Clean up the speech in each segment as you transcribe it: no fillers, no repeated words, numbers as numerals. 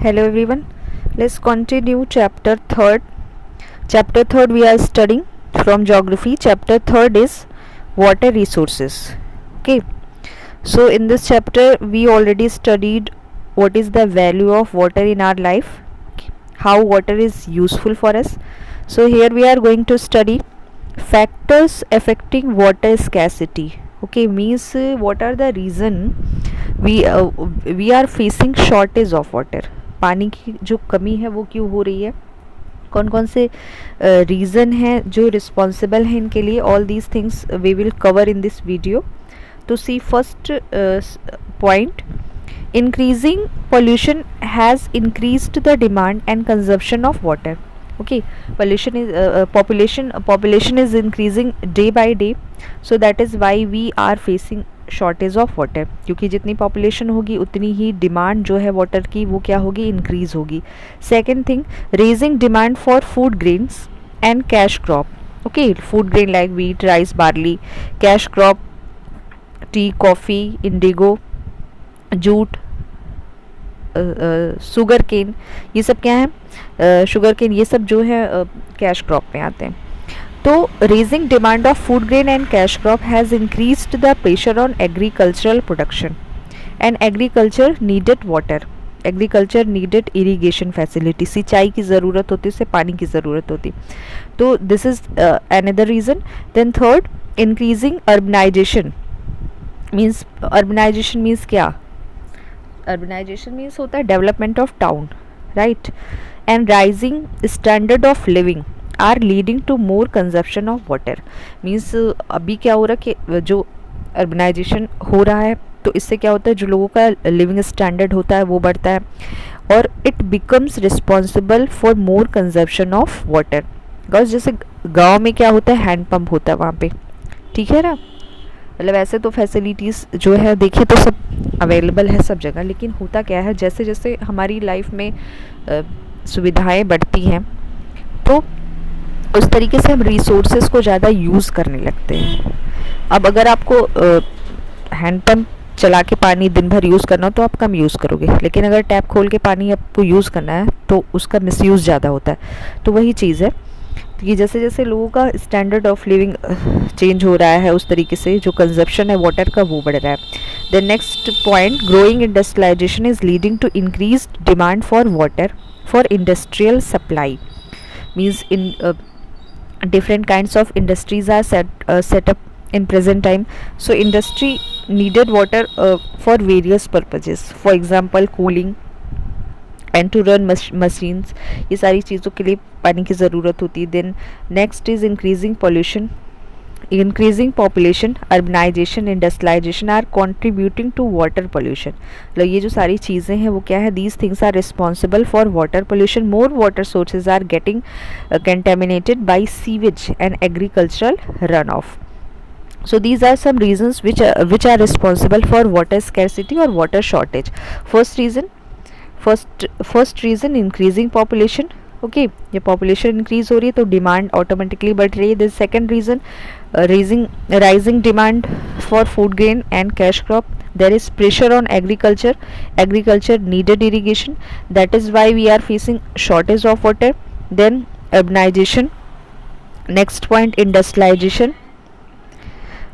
Hello everyone. Let's continue chapter third. Chapter third we are studying from geography. Chapter third is water resources. Okay. So in this chapter we already studied what is the value of water in our life, how water is useful for us. So here we are going to study factors affecting water scarcity. Okay, means what are the reason we are facing shortage of water. पानी की जो कमी है वो क्यों हो रही है, कौन कौन से रीज़न हैं जो रिस्पॉन्सिबल हैं इनके लिए. All these things we will cover in this video. तो see first point, increasing pollution has increased the demand and consumption of water. Okay, pollution is population is increasing day by day, so that is why we are facing shortage of water. क्योंकि जितनी population होगी उतनी ही demand जो है water की वो क्या होगी, increase होगी. Second thing, raising demand for food grains and cash crop. Okay, food grain like wheat, rice, barley, cash crop, tea, coffee, indigo, jute, sugar cane, ये सब क्या है, शुगर केन, ये सब जो है कैश क्रॉप में आते हैं. तो raising demand of food grain and cash crop has increased the pressure on agricultural production and agriculture needed water. Agriculture needed irrigation facility, सिंचाई की ज़रूरत होती है, उससे पानी की ज़रूरत होती. तो this is another reason. Then third, increasing urbanisation means, urbanisation means क्या, अर्बनाइजेशन मीन्स होता है development of town, right, and rising standard of living are leading to more consumption of water. Means अभी क्या हो रहा है कि जो अर्बनाइजेशन हो रहा है तो इससे क्या होता है, जो लोगों का लिविंग स्टैंडर्ड होता है वो बढ़ता है और it becomes responsible for more consumption of water. Because जैसे गाँव में क्या होता है, हैंड पंप होता है वहाँ पे, ठीक है ना. मतलब ऐसे तो फैसिलिटीज़ जो है देखिए तो सब अवेलेबल है सब जगह, लेकिन होता क्या है, जैसे जैसे हमारी लाइफ में सुविधाएं बढ़ती हैं तो उस तरीके से हम रिसोर्सेज को ज़्यादा यूज़ करने लगते हैं. अब अगर आपको हैंड पंप चला के पानी दिन भर यूज़ करना हो तो आप कम यूज़ करोगे, लेकिन अगर टैप खोल के पानी आपको यूज़ करना है तो उसका मिसयूज़ ज़्यादा होता है. तो वही चीज़ है कि जैसे जैसे लोगों का स्टैंडर्ड ऑफ लिविंग चेंज हो रहा है उस तरीके से जो कंजप्शन है वाटर का वो बढ़ रहा है. The next point, growing industrialisation is leading to increase demand for water for industrial supply. Means in different kinds of industries are set up in present time. So industry needed water for various purposes, for example cooling and to run machines. ये सारी चीज़ों के लिए पानी की ज़रूरत होती है. Then next is increasing pollution, increasing population, urbanisation, industrialisation are contributing to water pollution. मतलब ये जो सारी चीज़ें हैं वो क्या है, these things are responsible for water pollution. More water sources are getting contaminated by sewage and agricultural run off. So these are some reasons which are responsible for water scarcity or water shortage. First reason increasing population. Okay, ये population increase हो रही है तो demand automatically बढ़ रही है. This second reason, rising demand for food grain and cash crop. There is pressure on agriculture needed irrigation, that is why we are facing shortage of water. Then urbanisation. Next point, industrialisation.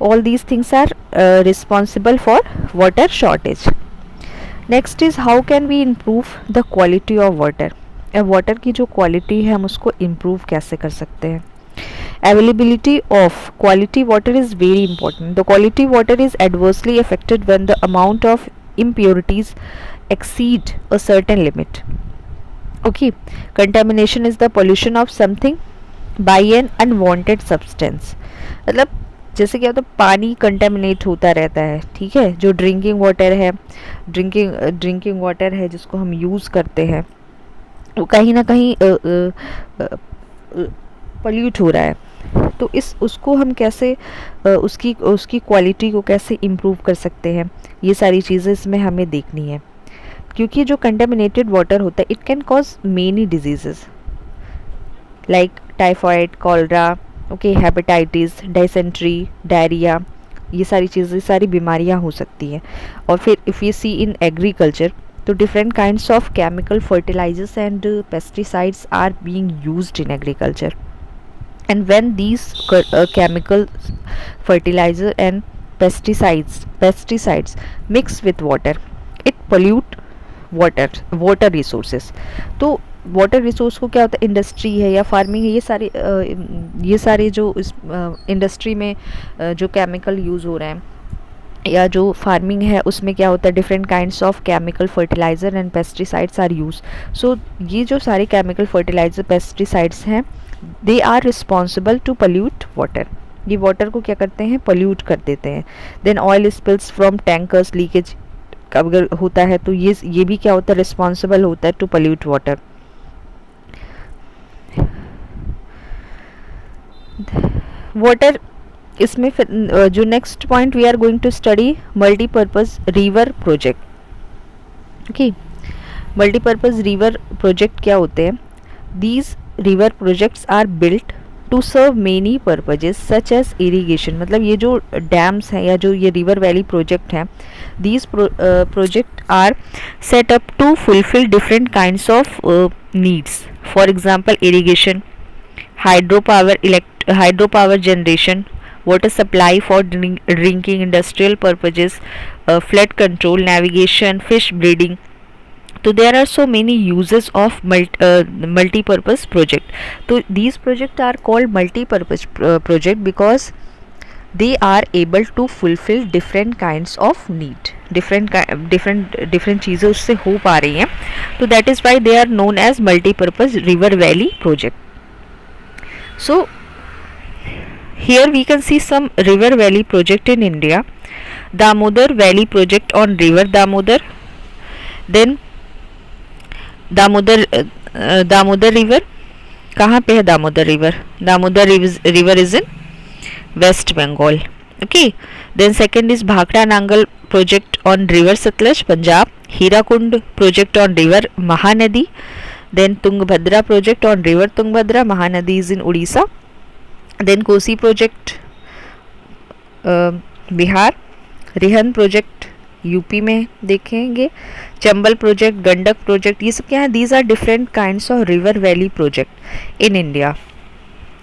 all these things are responsible for water shortage. Next is how can we improve the quality of water. Water की जो quality है हम उसको improve कैसे कर सकते हैं. Availability of quality water is very important. The quality water is adversely affected when the amount of impurities exceed a certain limit. Okay, contamination is the pollution of something by an unwanted substance. मतलब जैसे क्या होता है, पानी contaminate होता रहता है, ठीक है. जो ड्रिंकिंग वाटर है, ड्रिंकिंग वाटर है जिसको हम यूज़ करते हैं वो कहीं ना कहीं पोल्यूट हो रहा है. तो उसको हम कैसे उसकी क्वालिटी को कैसे इम्प्रूव कर सकते हैं, ये सारी चीज़ें इसमें हमें देखनी है. क्योंकि जो कंटेमिनेटेड वाटर होता है it can cause many diseases like typhoid, cholera, okay, hepatitis, dysentery, diarrhoea, ये सारी चीज़ें, सारी बीमारियां हो सकती हैं. और फिर if you see in agriculture, तो different kinds of chemical fertilisers and pesticides are being used in agriculture, and when these chemical fertilizer and pesticides mix with water, it pollute water resources. तो water resource को क्या होता है, industry है या farming है, ये सारे जो इस इंडस्ट्री में जो केमिकल यूज़ हो रहे हैं या जो फार्मिंग है उसमें क्या होता है, different kinds of chemical fertiliser and pesticides are use. So ये जो सारे केमिकल फर्टिलाइज़र पेस्टिसाइड्स हैं, they are responsible to pollute water. ये वाटर को क्या करते हैं, पोल्यूट कर देते हैं. Then oil spills from tankers, leakage अगर होता है तो ये भी क्या होता है, रिस्पॉन्सिबल होता है टू पोल्यूट वाटर. वाटर इसमें फिर जो next point we are going to study multipurpose river project. Okay, multipurpose river project क्या होते हैं? These river projects are built to serve many purposes such as irrigation. मतलब ये जो डैम्स हैं या जो ये रिवर वैली प्रोजेक्ट हैं, these project are set up to fulfil different kinds of needs. For example irrigation, hydro power generation, water supply for drinking, industrial purposes, flood control, navigation, fish breeding. So there are so many uses of multi-purpose project. So these projects are called multi-purpose project because they are able to fulfill different kinds of need. different चीज़ें उससे हो पा रही हैं, तो that is why they are known as multi-purpose river valley project. So here we can see some river valley project in India. Damodar Valley project on river Damodar. Then Damodar river, कहाँ पे है Damodar river? Damodar river is in West Bengal. Okay. Then second is Bhakra Nangal project on river Satluj, Punjab. Hirakund project on river Mahanadi. Then Tungabhadra project on river Tungabhadra, Mahanadi is in Odisha. Then Kosi project Bihar, Rihand project UP में देखेंगे, Chambal project, Gandak project, ये सब क्या है? These are different kinds of river valley project in India.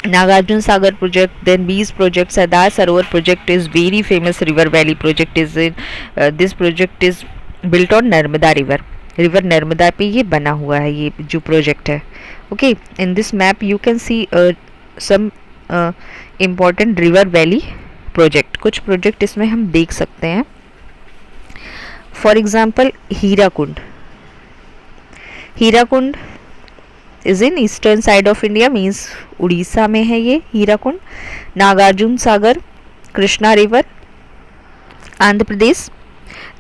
Nagarjuna Sagar project, then बीज project, Sardar Sarovar project is very famous river valley project is in this project is built on Narmada river Narmada पे ये बना हुआ है ये जो प्रोजेक्ट है. Okay, in this map you can see some important river valley project. कुछ प्रोजेक्ट इसमें हम देख सकते हैं. For example Hirakud is in eastern side of India, means Orissa में है ये Hirakud. Nagarjuna Sagar, Krishna river, Andhra Pradesh.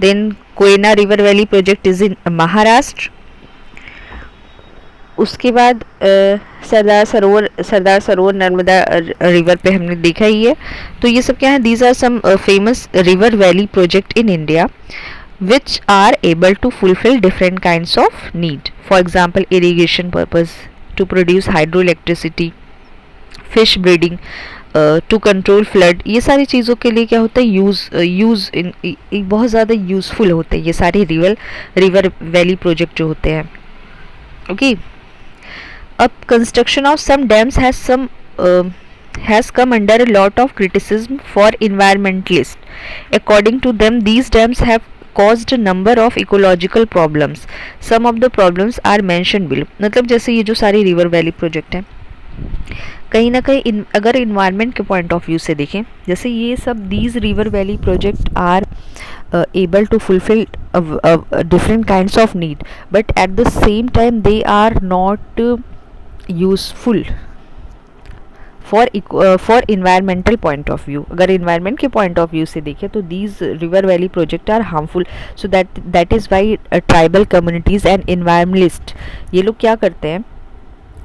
Then Koyna river valley project is in Maharashtra. उसके बाद सरदार सरोवर नर्मदा रिवर पे हमने देखा ही है. तो ये सब क्या है? These are some famous river valley project in India which are able to fulfill different kinds of need. For example, irrigation purpose, to produce hydroelectricity, fish breeding, to control flood. ये सारी चीज़ों के लिए क्या होता है? यूज़ बहुत ज़्यादा यूज़फुल होते हैं ये सारे रिवर वैली प्रोजेक्ट जो होते हैं. ओके, अब construction of some dams has come under a lot of criticism for environmentalists. According to them, these dams have caused a number of ecological problems. Some of the problems are mentioned below. मतलब जैसे ये जो सारी river valley project हैं, कहीं ना कहीं अगर इन्वायरमेंट के पॉइंट ऑफ व्यू से देखें, जैसे ये सब these river valley project are able to fulfill different kinds of need, but at the same time they are not useful for environmental point of view. अगर इन्वायरमेंट के point of view से देखें तो these river valley project are harmful. So that is why tribal communities and environmentalist ये लोग क्या करते हैं?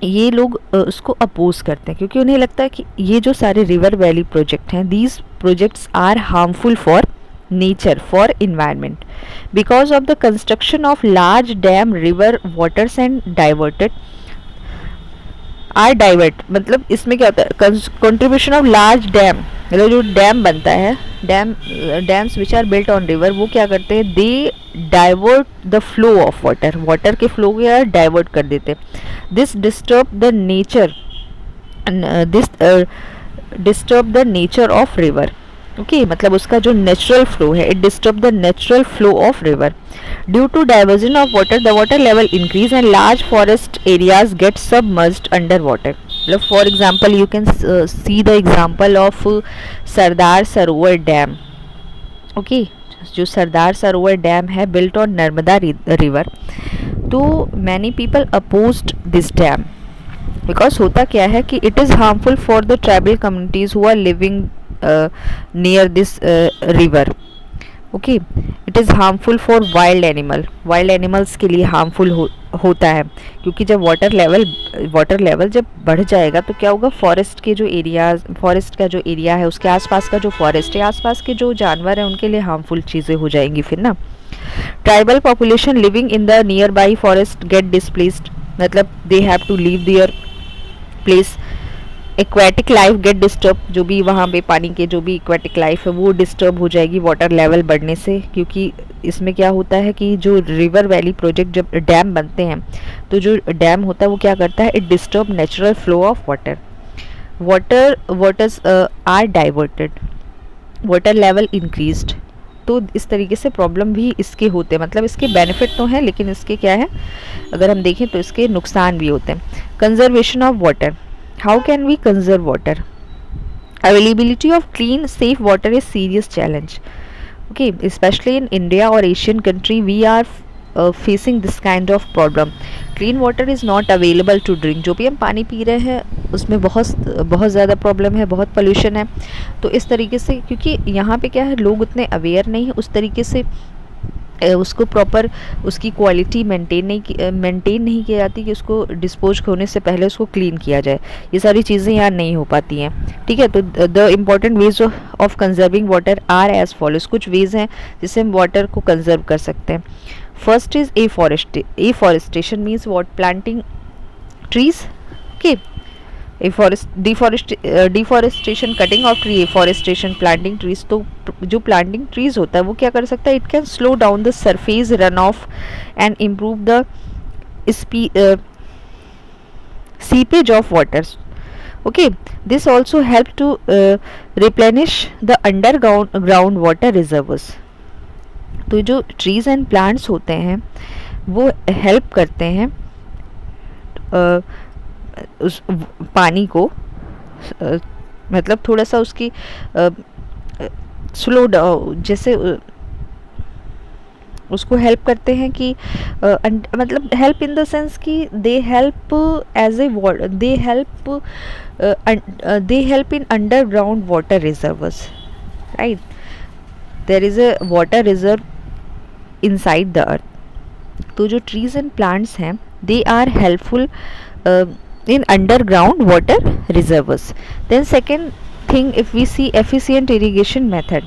ये लोग उसको अपोज करते हैं क्योंकि उन्हें लगता है कि ये जो सारे रिवर वैली प्रोजेक्ट हैं, these projects are harmful for nature, for environment. Because of the construction of large dam, river waters and diverted are divert. मतलब इसमें क्या होता है? कंट्रीब्यूशन ऑफ लार्ज डैम मतलब जो डैम बनता है, dams which are built on river, वो क्या करते हैं, they divert the flow of water, water के फ्लो को यार डाइवर्ट कर देते हैं। This disturb the nature, this disturb the nature of river. Okay, मतलब उसका जो नेचुरल फ्लो है, it disturb the natural flow of river. Due to diversion of water the water level increase and large forest areas get submerged under water. मतलब for example you can see the example of Sardar Sarovar dam. Okay, जो Sardar Sarovar dam है built on Narmada river, तो many people opposed this dam because होता क्या है कि it is harmful for the tribal communities who are living near this river. Okay, it is harmful for wild animals के लिए harmful होता है, क्योंकि जब वाटर लेवल जब बढ़ जाएगा तो क्या होगा, फॉरेस्ट का जो एरिया है, उसके आसपास का जो फॉरेस्ट है, आसपास के जो जानवर हैं उनके लिए हार्मफुल चीज़ें हो जाएंगी फिर ना। Tribal population living in the near by forest get displaced, मतलब they have to leave their place. Aquatic life get disturb, जो भी वहाँ पे पानी के जो भी एक्वेटिक लाइफ है वो डिस्टर्ब हो जाएगी वाटर लेवल बढ़ने से, क्योंकि इसमें क्या होता है कि जो रिवर वैली प्रोजेक्ट जब डैम बनते हैं तो जो डैम होता है वो क्या करता है, it disturb natural flow of waters are diverted, water level increased. तो इस तरीके से प्रॉब्लम भी इसके होते हैं, मतलब इसके बेनिफिट तो हैं लेकिन इसके क्या है, अगर हम देखें तो इसके नुकसान भी होते हैं। Conservation of water, how can we conserve water? Availability of clean safe water is serious challenge. Okay, specially in India और Asian country we are facing this kind of problem. Clean water is not available to drink, जो भी हम पानी P रहे हैं उसमें बहुत ज़्यादा प्रॉब्लम है, बहुत पोल्यूशन है। तो इस तरीके से, क्योंकि यहाँ पे क्या है, लोग उतने अवेयर नहीं है उस तरीके से, उसको प्रॉपर उसकी क्वालिटी मेंटेन नहीं की जाती कि उसको डिस्पोज होने से पहले उसको क्लीन किया जाए, ये सारी चीज़ें यहाँ नहीं हो पाती हैं। ठीक है, तो the important ways of conserving water are as follows, कुछ वेज हैं जिससे हम वाटर को कंजर्व कर सकते हैं। First is afforestation, means what planting trees. Okay, deforestation, cutting of tree, afforestation, planting trees. तो जो प्लांटिंग ट्रीज होता है वो क्या कर सकता है, it can slow down the surface run off and improve the seepage of waters. Okay, this also help to replenish the underground water reserves. तो जो ट्रीज एंड प्लांट्स होते हैं वो हेल्प करते हैं उस पानी को, मतलब थोड़ा सा उसकी स्लो डाउन, जैसे उसको हेल्प करते हैं कि मतलब हेल्प इन द सेंस कि they help as a they help in underground water reserves, right. There is a water reserve inside the earth. तो जो ट्रीज एंड प्लांट्स हैं they are helpful in underground water reservoirs. Then second thing, if we see efficient irrigation method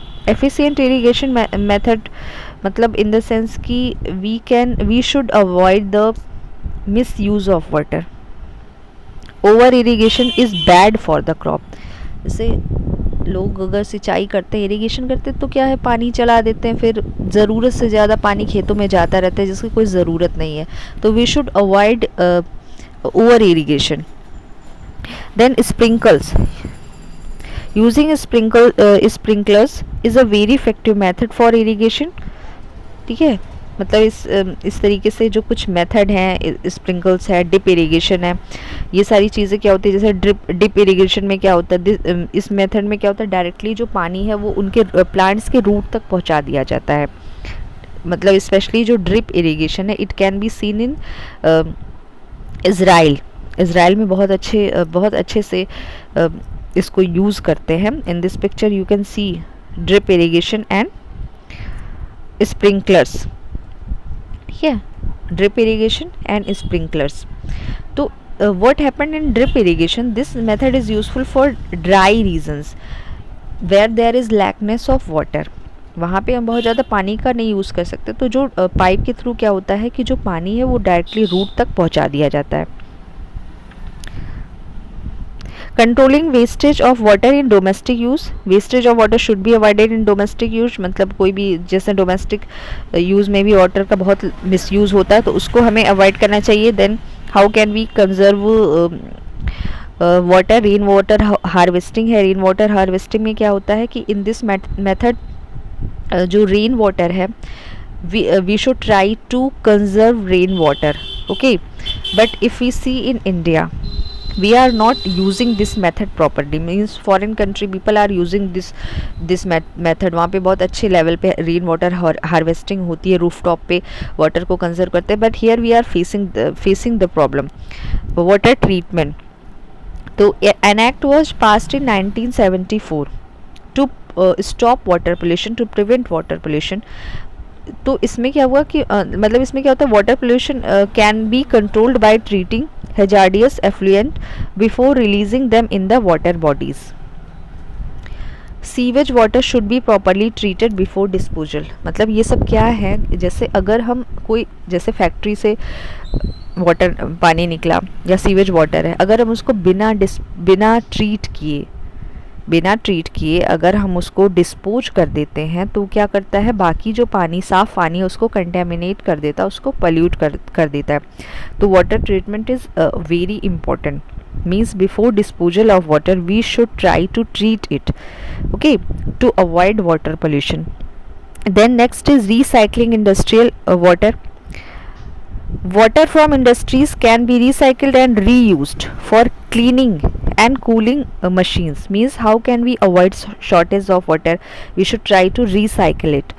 मतलब in the sense कि we should avoid the misuse of water. Over irrigation is bad for the crop. जैसे लोग अगर सिंचाई करते हैं, irrigation करते हैं, तो क्या है, पानी चला देते हैं, फिर ज़रूरत से ज़्यादा पानी खेतों में जाता रहता है जिसकी कोई ज़रूरत नहीं है। तो we should avoid over irrigation. Then sprinkles, using sprinklers is a very effective method for irrigation. ठीक है, मतलब इस तरीके से जो कुछ मेथड हैं, स्प्रिंकल्स है, डिप इरिगेशन है, ये सारी चीज़ें क्या होती है, जैसे डिप इरिगेशन में क्या होता है, इस मेथड में क्या होता है, डायरेक्टली जो पानी है वो उनके प्लांट्स के रूट तक पहुंचा दिया जाता है। मतलब स्पेशली जो ड्रिप इरिगेशन है, it can be seen in Israel में बहुत अच्छे से इसको यूज़ करते हैं। In this picture you can see drip irrigation and sprinklers. ठीक है, ड्रिप इरिगेशन एंड स्प्रिंकलर्स। तो what happened in drip irrigation, this method is useful for dry regions where there is lackness of water. वहाँ पे हम बहुत ज़्यादा पानी का नहीं यूज़ कर सकते, तो जो पाइप के थ्रू क्या होता है कि जो पानी है वो डायरेक्टली रूट तक पहुँचा दिया जाता है। Controlling wastage of water in domestic use, wastage of water should be avoided in domestic use, मतलब कोई भी जैसे डोमेस्टिक यूज़ में भी वाटर का बहुत मिसयूज़ होता है तो उसको हमें अवॉइड करना चाहिए. Then how can we conserve water, rain water harvesting है. रेन वाटर हार्वेस्टिंग में क्या होता है कि इन दिस मेथड जो रेन वाटर है we should try to conserve rainwater, okay, but if we see in India we are not using this method properly, means foreign country people are using this method. वहाँ पे बहुत अच्छे level पे rain water harvesting होती है, roof top पे water को conserve करते हैं, but here we are facing the problem water treatment. तो an act was passed in 1974 to stop water pollution, to prevent water pollution. तो इसमें क्या हुआ कि मतलब इसमें क्या होता है, water pollution can be controlled by treating hazardous effluent before releasing them in the water bodies. Sewage water should be properly treated before disposal. मतलब ये सब क्या है, जैसे अगर हम कोई जैसे फैक्ट्री से वाटर पानी निकला या सीवेज वाटर है, अगर हम उसको बिना ट्रीट किए अगर हम उसको डिस्पोज कर देते हैं तो क्या करता है, बाकी जो पानी साफ़ पानी है उसको कंटेमिनेट कर देता है, उसको पल्यूट कर देता है. तो water treatment is very important. Means before disposal of water we should try to treat it, okay, to avoid water pollution. Then next is recycling industrial water. Water from industries can be recycled and reused for cleaning and cooling machines. Means how can we avoid shortage of water? We should try to recycle it.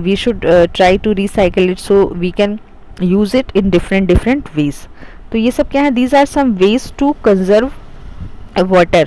We should try to recycle it so we can use it in different ways. तो ये सब क्या है? These are some ways to conserve water.